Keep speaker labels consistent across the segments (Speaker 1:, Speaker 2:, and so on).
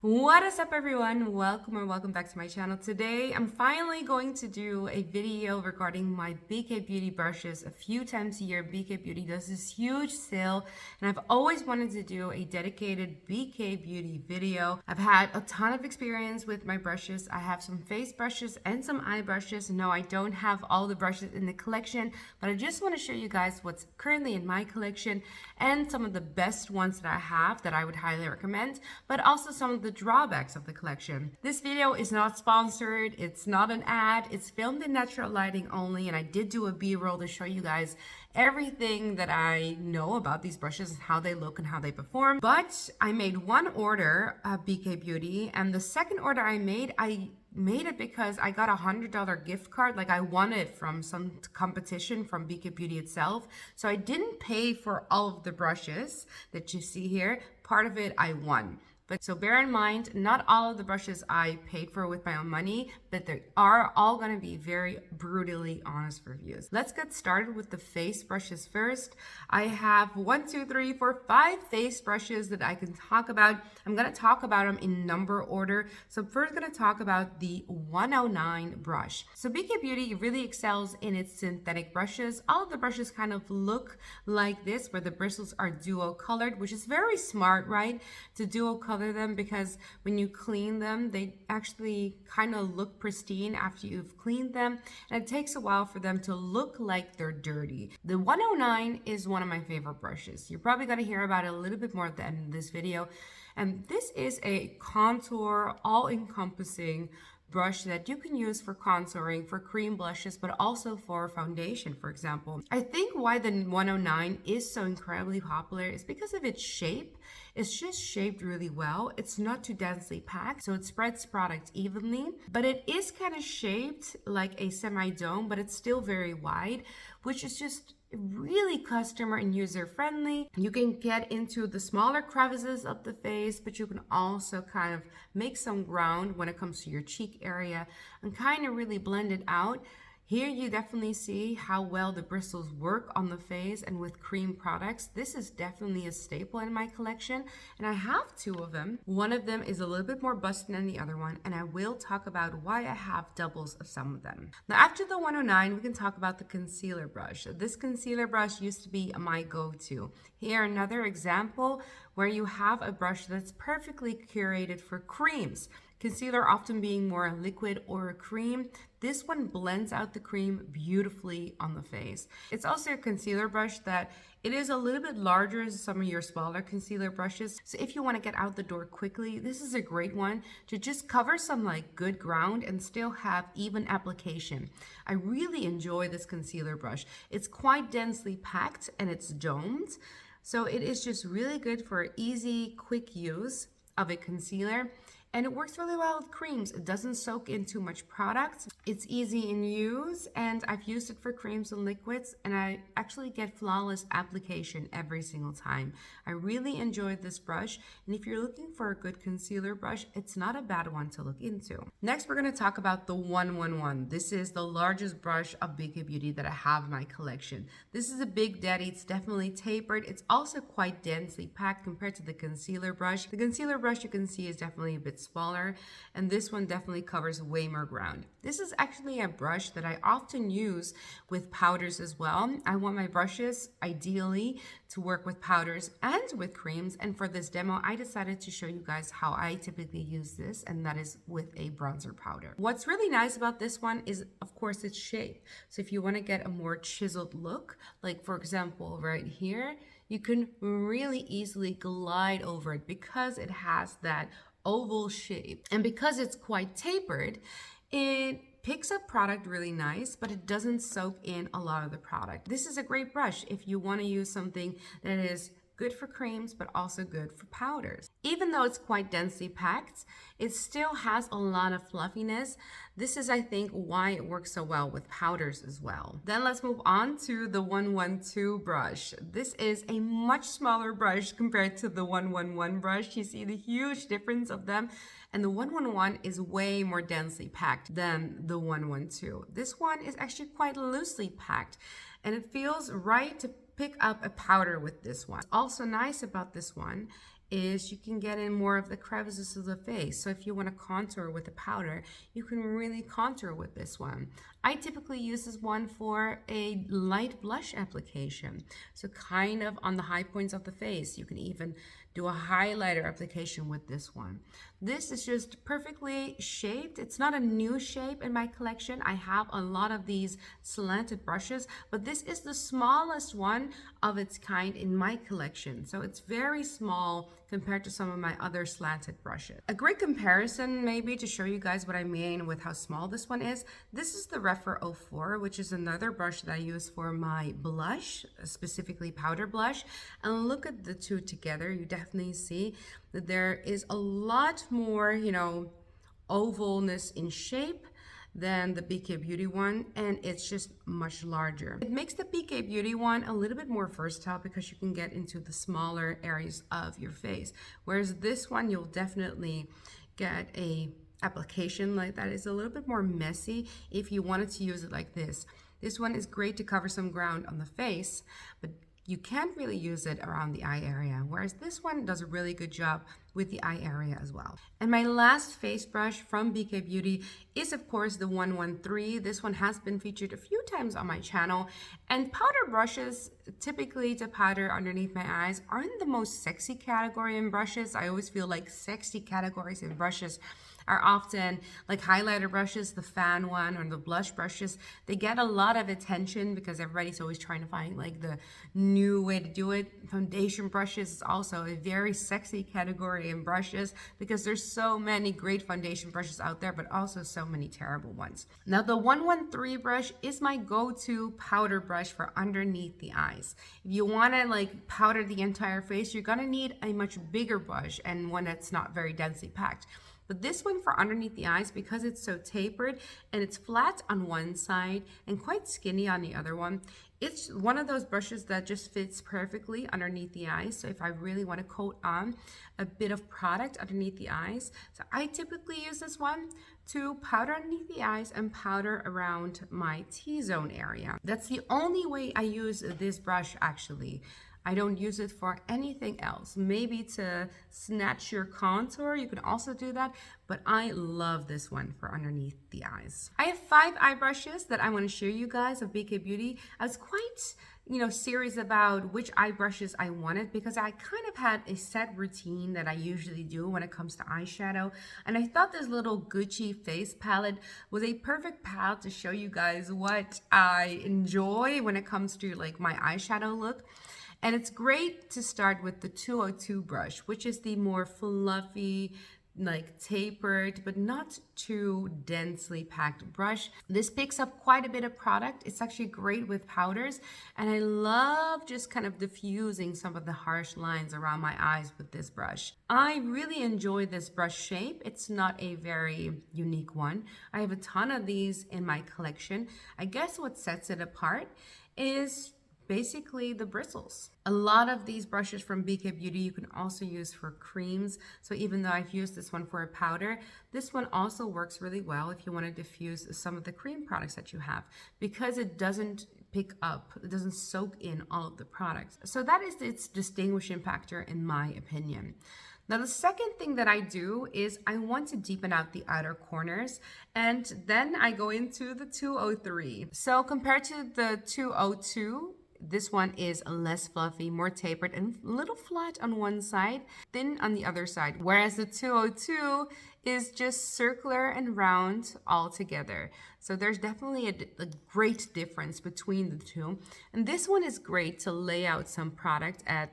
Speaker 1: What is up, everyone? Welcome or welcome back to my channel. Today I'm finally going to do a video regarding my BK Beauty brushes. A few times a year BK Beauty does this huge sale, and I've always wanted to do a dedicated BK Beauty video. I've had a ton of experience with my brushes. I have some face brushes and some eye brushes. No, I don't have all the brushes in the collection, but I just want to show you guys what's currently in my collection and some of the best ones that I have that I would highly recommend, but also some of the drawbacks of the collection. This video is not sponsored, it's not an ad, it's filmed in natural lighting only, and I did do a B-roll to show you guys everything that I know about these brushes and how they look and how they perform. But I made one order of BK Beauty, and the second order I made it because I got $100 gift card. Like, I won it from some competition from BK Beauty itself. So I didn't pay for all of the brushes that you see here. Part of it I won. But so bear in mind, not all of the brushes I paid for with my own money, but they are all going to be very brutally honest reviews. Let's get started with the face brushes first. I have 5 face brushes that I can talk about. I'm going to talk about them in number order. So I'm first going to talk about the 109 brush. So BK Beauty really excels in its synthetic brushes. All of the brushes kind of look like this, where the bristles are duo colored, which is very smart, right? To duo color them, because when you clean them, they actually kind of look pristine after you've cleaned them, and it takes a while for them to look like they're dirty. The 109 is one of my favorite brushes. You're probably going to hear about it a little bit more at the end of this video, and this is a contour, all-encompassing brush that you can use for contouring, for cream blushes, but also for foundation, for example. I think why the 109 is so incredibly popular is because of its shape. It's just shaped really well. It's not too densely packed, so it spreads product evenly, but it is kind of shaped like a semi-dome, but it's still very wide, which is just really customer and user friendly. You can get into the smaller crevices of the face, but you can also kind of make some ground when it comes to your cheek area and kind of really blend it out. Here you definitely see how well the bristles work on the face, and with cream products, this is definitely a staple in my collection, and I have two of them. One of them is a little bit more busted than the other one, and I will talk about why I have doubles of some of them. Now, after the 109, we can talk about the concealer brush. This concealer brush used to be my go-to. Here, another example where you have a brush that's perfectly curated for creams. Concealer often being more a liquid or a cream. This one blends out the cream beautifully on the face. It's also a concealer brush that it is a little bit larger than some of your smaller concealer brushes. So if you want to get out the door quickly, this is a great one to just cover some like good ground and still have even application. I really enjoy this concealer brush. It's quite densely packed and it's domed. So it is just really good for easy, quick use of a concealer. And it works really well with creams. It doesn't soak in too much product. It's easy in use, and I've used it for creams and liquids, and I actually get flawless application every single time. I really enjoyed this brush, and if you're looking for a good concealer brush, it's not a bad one to look into. Next, we're going to talk about the 111. This is the largest brush of BK Beauty that I have in my collection. This is a big daddy. It's definitely tapered. It's also quite densely packed compared to the concealer brush. The concealer brush, you can see, is definitely a bit smaller, and this one definitely covers way more ground. This is actually a brush that I often use with powders as well. I want my brushes ideally to work with powders and with creams, and for this demo I decided to show you guys how I typically use this, and that is with a bronzer powder. What's really nice about this one is, of course, its shape. So if you want to get a more chiseled look, like for example right here, you can really easily glide over it because it has that oval shape, and because it's quite tapered, it picks up product really nice, but it doesn't soak in a lot of the product. This is a great brush if you want to use something that is good for creams but also good for powders. Even though it's quite densely packed, it still has a lot of fluffiness. This is, I think, why it works so well with powders as well. Then let's move on to the 112 brush. This is a much smaller brush compared to the 111 brush. You see the huge difference of them, and the 111 is way more densely packed than the 112. This one is actually quite loosely packed, and it feels right to pick up a powder with this one. Also nice about this one is you can get in more of the crevices of the face. So if you want to contour with a powder, you can really contour with this one. I typically use this one for a light blush application. So kind of on the high points of the face. You can even do a highlighter application with this one. This is just perfectly shaped. It's not a new shape in my collection. I have a lot of these slanted brushes, but this is the smallest one of its kind in my collection. So it's very small compared to some of my other slanted brushes. A great comparison maybe to show you guys what I mean with how small this one is. This is the Refer 04, which is another brush that I use for my blush, specifically powder blush. And look at the two together. You definitely see that there is a lot more, ovalness in shape than the BK Beauty one, and it's just much larger. It makes the BK Beauty one a little bit more versatile because you can get into the smaller areas of your face, whereas this one you'll definitely get a application like that is a little bit more messy if you wanted to use it like this. This one is great to cover some ground on the face, but you can't really use it around the eye area, whereas this one does a really good job with the eye area as well. And my last face brush from BK Beauty is of course the 113. This one has been featured a few times on my channel, and powder brushes typically to powder underneath my eyes aren't the most sexy category in brushes. I always feel like sexy categories in brushes are often like highlighter brushes, the fan one, or the blush brushes. They get a lot of attention because everybody's always trying to find like the new way to do it. Foundation brushes is also a very sexy category in brushes because there's so many great foundation brushes out there, but also so many terrible ones. Now the 113 brush is my go-to powder brush for underneath the eyes. If you want to like powder the entire face, you're gonna need a much bigger brush and one that's not very densely packed. But this one for underneath the eyes, because it's so tapered and it's flat on one side and quite skinny on the other one, it's one of those brushes that just fits perfectly underneath the eyes. So if I really want to coat on a bit of product underneath the eyes, so I typically use this one to powder underneath the eyes and powder around my T-zone area. That's the only way I use this brush actually. I don't use it for anything else. Maybe to snatch your contour, you can also do that, but I love this one for underneath the eyes. I have 5 eye brushes that I want to share you guys of BK Beauty. I was quite, serious about which eye brushes I wanted because I kind of had a set routine that I usually do when it comes to eyeshadow, and I thought this little Gucci face palette was a perfect palette to show you guys what I enjoy when it comes to like my eyeshadow look. And it's great to start with the 202 brush, which is the more fluffy, like tapered, but not too densely packed brush. This picks up quite a bit of product. It's actually great with powders. And I love just kind of diffusing some of the harsh lines around my eyes with this brush. I really enjoy this brush shape. It's not a very unique one. I have a ton of these in my collection. I guess what sets it apart is basically the bristles. A lot of these brushes from BK Beauty you can also use for creams. So even though I've used this one for a powder, this one also works really well if you want to diffuse some of the cream products that you have because it doesn't pick up, it doesn't soak in all of the products. So that is its distinguishing factor in my opinion. Now, the second thing that I do is I want to deepen out the outer corners, and then I go into the 203. So compared to the 202, this one is less fluffy, more tapered, and a little flat on one side, thin on the other side. Whereas the 202 is just circular and round all together. So there's definitely a great difference between the two. And this one is great to lay out some product at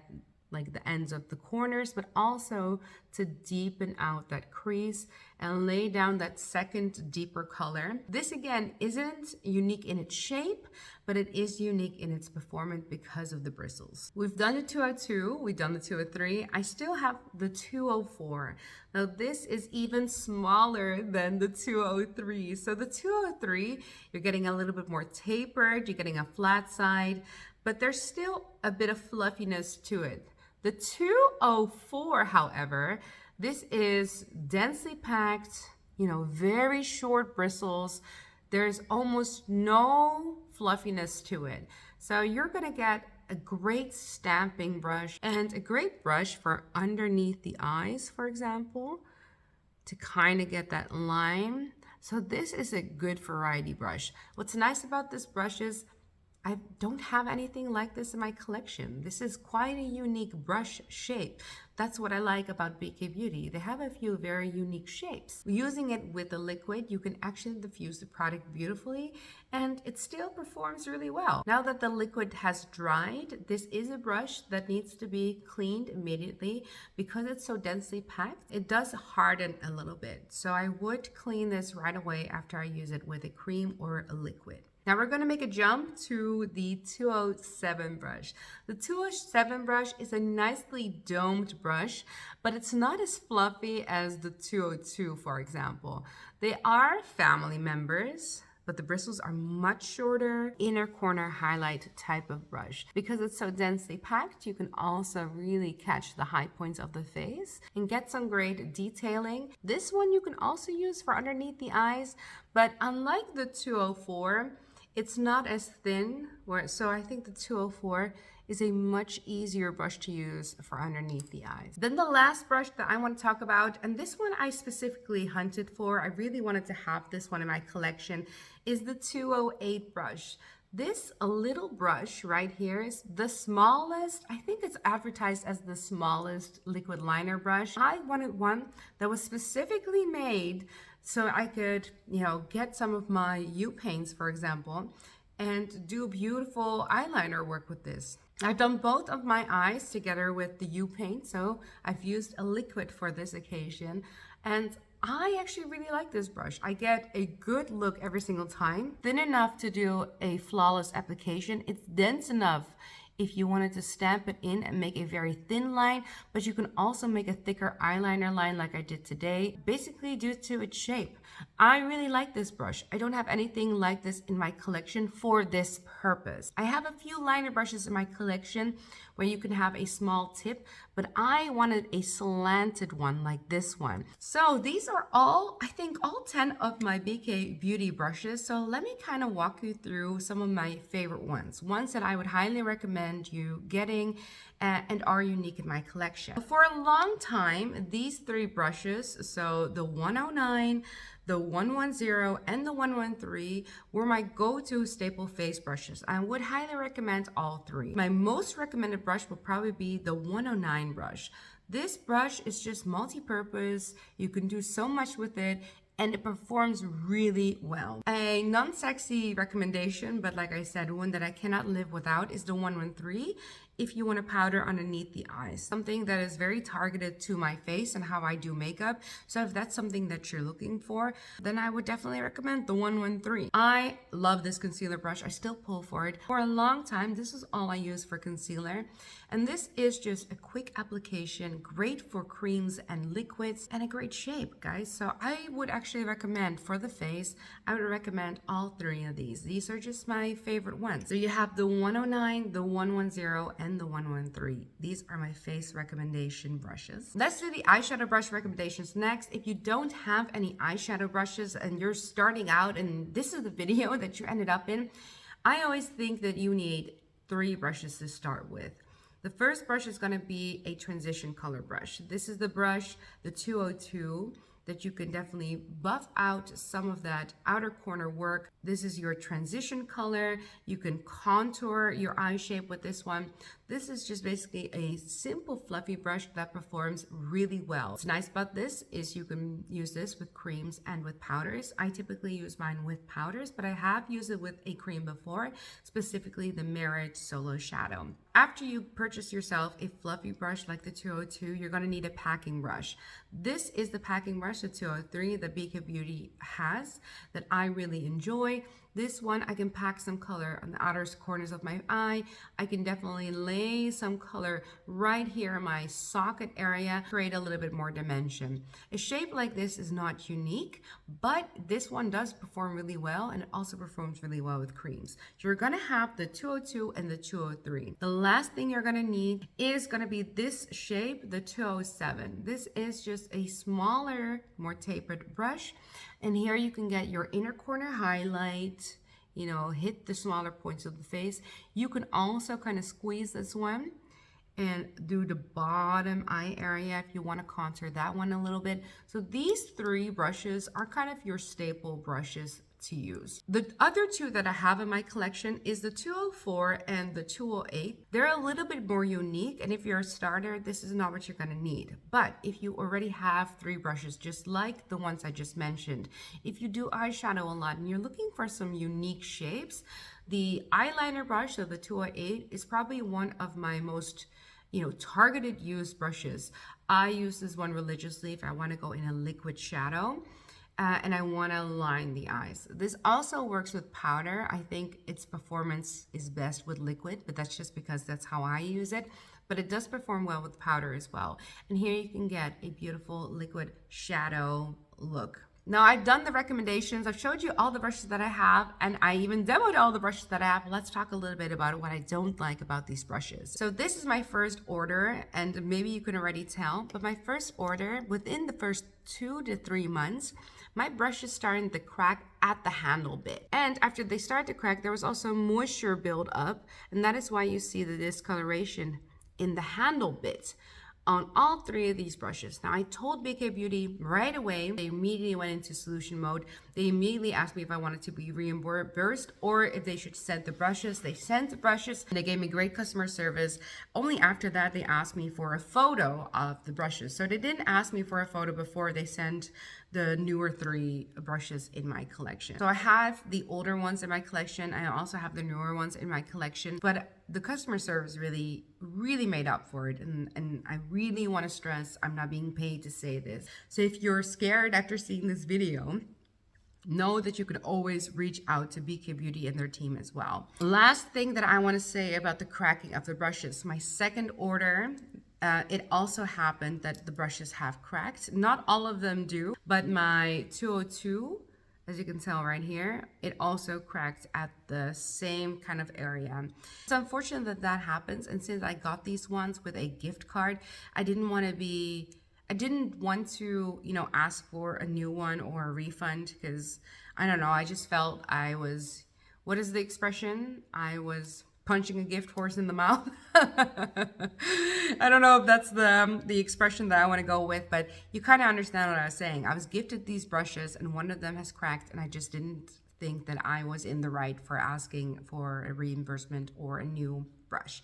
Speaker 1: like the ends of the corners, but also to deepen out that crease and lay down that second deeper color. This again isn't unique in its shape, but it is unique in its performance because of the bristles. We've done the 202, we've done the 203. I still have the 204. Now this is even smaller than the 203. So the 203, you're getting a little bit more tapered, you're getting a flat side, but there's still a bit of fluffiness to it. The 204, however, this is densely packed, very short bristles. There's almost no fluffiness to it. So you're gonna get a great stamping brush and a great brush for underneath the eyes, for example, to kind of get that line. So this is a good variety brush. What's nice about this brush is I don't have anything like this in my collection. This is quite a unique brush shape. That's what I like about BK Beauty. They have a few very unique shapes. Using it with a liquid, you can actually diffuse the product beautifully and it still performs really well. Now that the liquid has dried, this is a brush that needs to be cleaned immediately because it's so densely packed. It does harden a little bit. So I would clean this right away after I use it with a cream or a liquid. Now we're going to make a jump to the 207 brush. The 207 brush is a nicely domed brush, but it's not as fluffy as the 202, for example. They are family members, but the bristles are much shorter, inner corner highlight type of brush. Because it's so densely packed, you can also really catch the high points of the face and get some great detailing. This one you can also use for underneath the eyes, but unlike the 204, it's not as thin, so I think the 204 is a much easier brush to use for underneath the eyes. Then the last brush that I want to talk about, and this one I specifically hunted for, I really wanted to have this one in my collection, is the 208 brush. This little brush right here is the smallest, I think it's advertised as the smallest liquid liner brush. I wanted one that was specifically made so I could, get some of my U paints, for example, and do beautiful eyeliner work with this. I've done both of my eyes together with the U paint, so I've used a liquid for this occasion, and I actually really like this brush. I get a good look every single time. Thin enough to do a flawless application. It's dense enough if you wanted to stamp it in and make a very thin line, but you can also make a thicker eyeliner line like I did today, basically due to its shape. I really like this brush. I don't have anything like this in my collection for this purpose. I have a few liner brushes in my collection where you can have a small tip, but I wanted a slanted one like this one. So these are all, I think all 10 of my BK Beauty brushes. So let me kind of walk you through some of my favorite ones that I would highly recommend you getting and are unique in my collection. For a long time, these three brushes, so the 109, the 110, and the 113 were my go-to staple face brushes. I would highly recommend all three. My most recommended brush will probably be the 109 brush. This brush is just multi-purpose. You can do so much with it, and it performs really well. A non-sexy recommendation, but like I said, one that I cannot live without is the 113 if you want to powder underneath the eyes. Something that is very targeted to my face and how I do makeup. So if that's something that you're looking for, then I would definitely recommend the 113. I love this concealer brush. I still pull for it. For a long time, this is all I use for concealer. And this is just a quick application, great for creams and liquids, and a great shape, guys. So I would actually recommend for the face, I would recommend all three of these. These are just my favorite ones. So you have the 109, the 110, and the 113. These are my face recommendation brushes. Let's do the eyeshadow brush recommendations next. If you don't have any eyeshadow brushes and you're starting out and this is the video that you ended up in, I always think that you need 3 brushes to start with. The first brush is going to be a transition color brush. This is the brush, the 202, that you can definitely buff out some of that outer corner work. This is your transition color. You can contour your eye shape with this one. This is just basically a simple fluffy brush that performs really well. What's nice about this is you can use this with creams and with powders. I typically use mine with powders, but I have used it with a cream before, specifically the Merit Solo Shadow. After you purchase yourself a fluffy brush like the 202, you're going to need a packing brush. This is the packing brush, the 203, that BK Beauty has that I really enjoy. This one, I can pack some color on the outer corners of my eye. I can definitely lay some color right here in my socket area, create a little bit more dimension. A shape like this is not unique, but this one does perform really well, and it also performs really well with creams. You're gonna have the 202 and the 203. The last thing you're gonna need is gonna be this shape, the 207. This is just a smaller, more tapered brush. And here you can get your inner corner highlight, hit the smaller points of the face. You can also kind of squeeze this one and do the bottom eye area if you want to contour that one a little bit. So these three brushes are kind of your staple brushes to use. The other two that I have in my collection is the 204 and the 208. They're a little bit more unique, and if you're a starter, this is not what you're going to need. But if you already have three brushes, just like the ones I just mentioned, if you do eyeshadow a lot and you're looking for some unique shapes, the eyeliner brush, so the 208, is probably one of my most targeted use brushes. I use this one religiously if I want to go in a liquid shadow. And I want to line the eyes. This also works with powder. I think its performance is best with liquid, but that's just because that's how I use it. But it does perform well with powder as well. And here you can get a beautiful liquid shadow look. Now, I've done the recommendations. I've showed you all the brushes that I have, and I even demoed all the brushes that I have. Let's talk a little bit about what I don't like about these brushes. So this is my first order, and maybe you can already tell, but my first order, within the first 2 to 3 months, my brush is starting to crack at the handle bit. And after they start to crack, there was also moisture build up, and that is why you see the discoloration in the handle bit on all three of these brushes. Now, I told BK Beauty right away. They immediately went into solution mode. They immediately asked me if I wanted to be reimbursed or if they should send the brushes. They sent the brushes, and they gave me great customer service. Only after that, they asked me for a photo of the brushes. So they didn't ask me for a photo before they sent the newer three brushes in my collection. So I have the older ones in my collection. I also have the newer ones in my collection, but the customer service really made up for it. And I really want to stress, I'm not being paid to say this. So if you're scared after seeing this video, know that you can always reach out to BK Beauty and their team as well. Last thing that I want to say about the cracking of the brushes, my second order, it also happened that the brushes have cracked. Not all of them do, but my 202, as you can tell right here, it also cracked at the same kind of area. It's unfortunate that that happens. And since I got these ones with a gift card, I didn't want to, ask for a new one or a refund because, I don't know, I just felt what is the expression? I was punching a gift horse in the mouth. I don't know if that's the expression that I want to go with, but you kind of understand what I was saying. I was gifted these brushes and one of them has cracked, and I just didn't think that I was in the right for asking for a reimbursement or a new brush.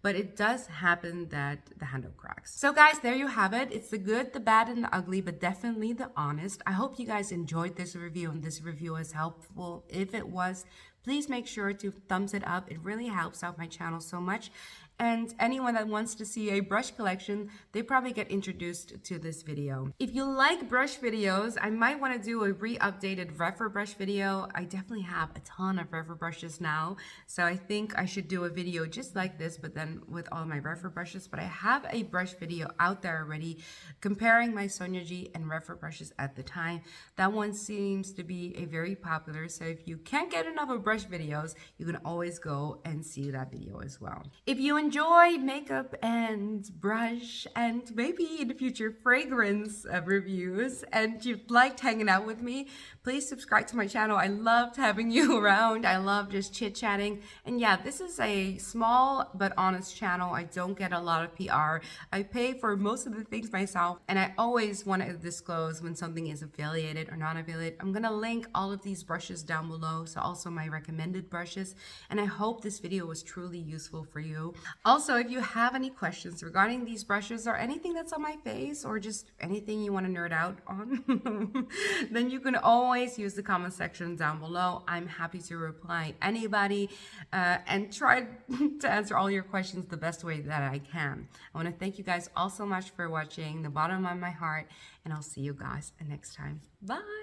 Speaker 1: But it does happen that the handle cracks. So guys, there you have it. It's the good, the bad, and the ugly, but definitely the honest. I hope you guys enjoyed this review and this review was helpful. If it was, please make sure to thumbs it up. It really helps out my channel so much. And anyone that wants to see a brush collection, they probably get introduced to this video. If you like brush videos, I might want to do a re-updated Refer brush video. I definitely have a ton of Refer brushes now, so I think I should do a video just like this, but then with all my Refer brushes. But I have a brush video out there already comparing my Sonia G and Refer brushes at the time. That one seems to be a very popular, so if you can't get enough of brush videos, you can always go and see that video as well. If you enjoy makeup and brush and maybe in the future fragrance reviews and you liked hanging out with me, please subscribe to my channel. I loved having you around. I love just chit-chatting. And yeah, this is a small but honest channel. I don't get a lot of PR. I pay for most of the things myself, and I always want to disclose when something is affiliated or not affiliated. I'm gonna link all of these brushes down below, so also my recommended brushes, and I hope this video was truly useful for you. Also, if you have any questions regarding these brushes or anything that's on my face or just anything you want to nerd out on, then you can always use the comment section down below. I'm happy to reply anybody and try to answer all your questions the best way that I can. I want to thank you guys all so much for watching, the bottom of my heart, and I'll see you guys next time. Bye!